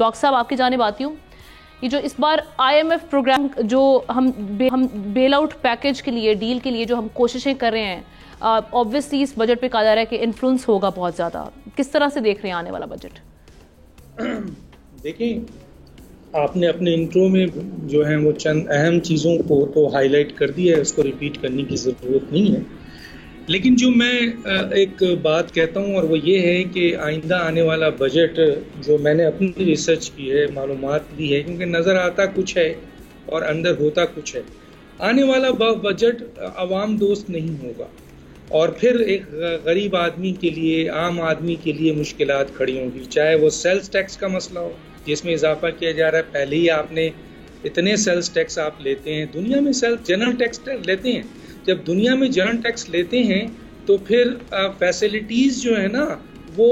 Doctor صاحب آپ کی جانب آتی ہوں. یہ جو اس بار IMF پروگرام جو ہم بیل آؤٹ پیکج کے لیے ڈیل کے لیے جو ہم کوششیں کر رہے ہیں obviously اس بجٹ پہ کہا جا رہا ہے کہ انفلوئنس ہوگا بہت زیادہ. کس طرح سے دیکھ رہے ہیں آنے والا بجٹ؟ دیکھیں آپ نے اپنے انٹرو میں جو ہیں وہ چند اہم چیزوں کو تو ہائی لائٹ کر دیا ہے, اس کو ریپیٹ کرنے کی ضرورت نہیں ہے. لیکن جو میں ایک بات کہتا ہوں اور وہ یہ ہے کہ آئندہ آنے والا بجٹ جو میں نے اپنی ریسرچ کی ہے, معلومات دی ہے, کیونکہ نظر آتا کچھ ہے اور اندر ہوتا کچھ ہے. آنے والا بجٹ عوام دوست نہیں ہوگا اور پھر ایک غریب آدمی کے لیے, عام آدمی کے لیے مشکلات کھڑی ہوں گی. چاہے وہ سیلز ٹیکس کا مسئلہ ہو جس میں اضافہ کیا جا رہا ہے. پہلے ہی آپ نے اتنے سیلز ٹیکس آپ لیتے ہیں, دنیا میں سیلز جنرل ٹیکس لیتے ہیں. جب دنیا میں جنرل ٹیکس لیتے ہیں تو پھر فیسلٹیز جو ہے نا وہ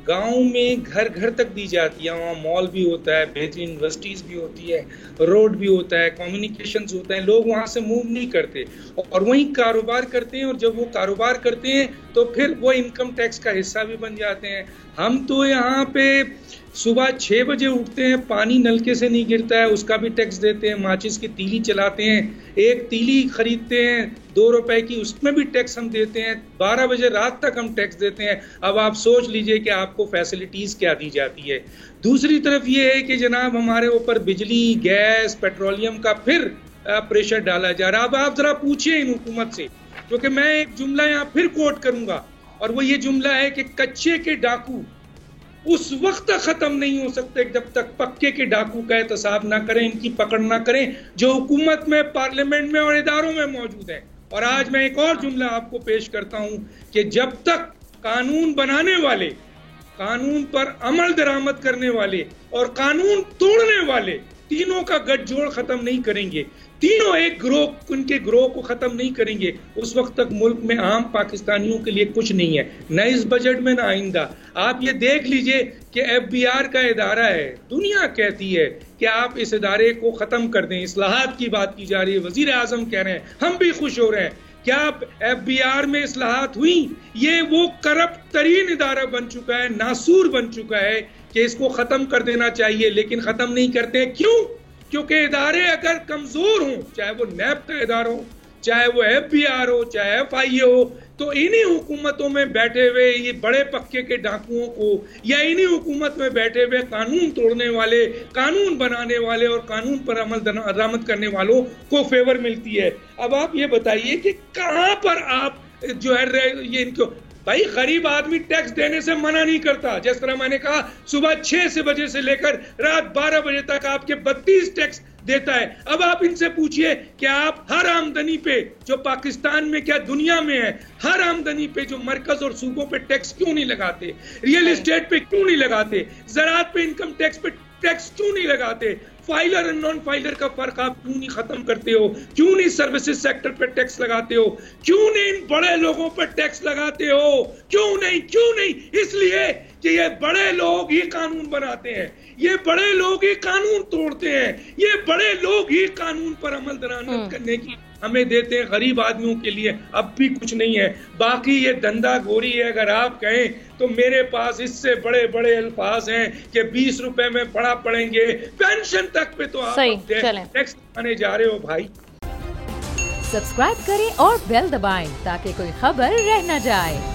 گاؤں میں گھر گھر تک دی جاتی ہے. وہاں مال بھی ہوتا ہے, بہترین یونیورسٹیز بھی ہوتی ہے, روڈ بھی ہوتا ہے, کمیونیکیشنز ہوتا ہے. لوگ وہاں سے موو نہیں کرتے اور وہیں کاروبار کرتے ہیں, اور جب وہ کاروبار کرتے ہیں تو پھر وہ انکم ٹیکس کا حصہ بھی بن جاتے ہیں. ہم تو یہاں پہ صبح 6 بجے اٹھتے ہیں, پانی نلکے سے نہیں گرتا ہے, اس کا بھی ٹیکس دیتے ہیں. ماچس کی تیلی چلاتے ہیں, ایک تیلی خریدتے ہیں 2 روپے کی, اس میں بھی ٹیکس ہم دیتے ہیں. 12 بجے رات تک ہم ٹیکس دیتے ہیں. اب آپ سوچ لیجئے کہ آپ کو فیسلٹیز کیا دی جاتی ہے. دوسری طرف یہ ہے کہ جناب ہمارے اوپر بجلی, گیس, پیٹرولیم کا پھر پریشر ڈالا جا رہا. اب آپ ذرا پوچھیں ان حکومت سے, کیونکہ میں ایک جملہ یہاں پھر کوٹ کروں گا, اور وہ یہ جملہ ہے کہ کچے کے ڈاکو اس وقت تک ختم نہیں ہو سکتے جب تک پکے کے ڈاکو کا احتساب نہ کریں, ان کی پکڑ نہ کریں, جو حکومت میں, پارلیمنٹ میں اور اداروں میں موجود ہیں. اور آج میں ایک اور جملہ آپ کو پیش کرتا ہوں کہ جب تک قانون بنانے والے, قانون پر عمل درآمد کرنے والے اور قانون توڑنے والے تینوں کا گٹھ جوڑ ختم نہیں کریں گے, تینوں ایک گروہ, ان کے گروہ کو ختم نہیں کریں گے, اس وقت تک ملک میں عام پاکستانیوں کے لیے کچھ نہیں ہے, نہ اس بجٹ میں نہ آئندہ. آپ یہ دیکھ لیجئے کہ FBR کا ادارہ ہے, دنیا کہتی ہے کہ آپ اس ادارے کو ختم کر دیں. اصلاحات کی بات کی جا رہی ہے, وزیر اعظم کہہ رہے ہیں, ہم بھی خوش ہو رہے ہیں. کیا FBR میں اصلاحات ہوئی؟ یہ وہ کرپٹ ترین ادارہ بن چکا ہے, ناسور بن چکا ہے کہ اس کو ختم کر دینا چاہیے, لیکن ختم نہیں کرتے. کیوں؟ کیونکہ ادارے اگر کمزور ہوں, چاہے وہ نیب کا ادارہ ہو, چاہے وہ FBR ہو, چاہے FIA ہو, تو انہی حکومتوں میں بیٹھے ہوئے یہ بڑے پکے کے ڈاکوؤں کو, یا انہی حکومت میں بیٹھے ہوئے قانون توڑنے والے, قانون بنانے والے اور قانون پر عمل درآمد کرنے والوں کو فیور ملتی ہے. اب آپ یہ بتائیے کہ کہاں پر آپ جو ہے یہ ان کو, بھائی غریب آدمی ٹیکس دینے سے منع نہیں کرتا. جس طرح میں نے کہا صبح 6 بجے سے لے کر رات 12 بجے تک آپ کے 32 ٹیکس دیتا ہے. اب آپ ان سے پوچھئے کہ آپ ہر آمدنی پہ جو پاکستان میں کیا دنیا میں ہے, ہر آمدنی پہ جو مرکز اور صوبوں پہ ٹیکس کیوں نہیں لگاتے؟ ریئل اسٹیٹ پہ کیوں نہیں لگاتے؟ زراعت پہ انکم ٹیکس پہ ٹیکس کیوں نہیں لگاتے؟ فائلر اور نان فائلر کا فرق آپ کیوں نہیں ختم کرتے ہو؟ کیوں نہیں سروسز سیکٹر پہ ٹیکس لگاتے ہو؟ کیوں نہیں ان بڑے لوگوں پر ٹیکس لگاتے ہو؟ کیوں نہیں؟ اس لیے کہ یہ بڑے لوگ ہی قانون بناتے ہیں, یہ بڑے لوگ ہی قانون توڑتے ہیں, یہ بڑے لوگ ہی قانون پر عمل درآمد کرنے کی ہمیں دیتے ہیں. غریب آدمیوں کے لیے اب بھی کچھ نہیں ہے. باقی یہ دندا گوری ہے اگر آپ کہیں تو میرے پاس اس سے بڑے بڑے الفاظ ہیں کہ 20 روپے میں پڑیں گے, پینشن تک پہ تو آپ ٹیکس آنے جا رہے ہو. بھائی سبسکرائب کریں اور بیل دبائیں تاکہ کوئی خبر رہ نہ جائے.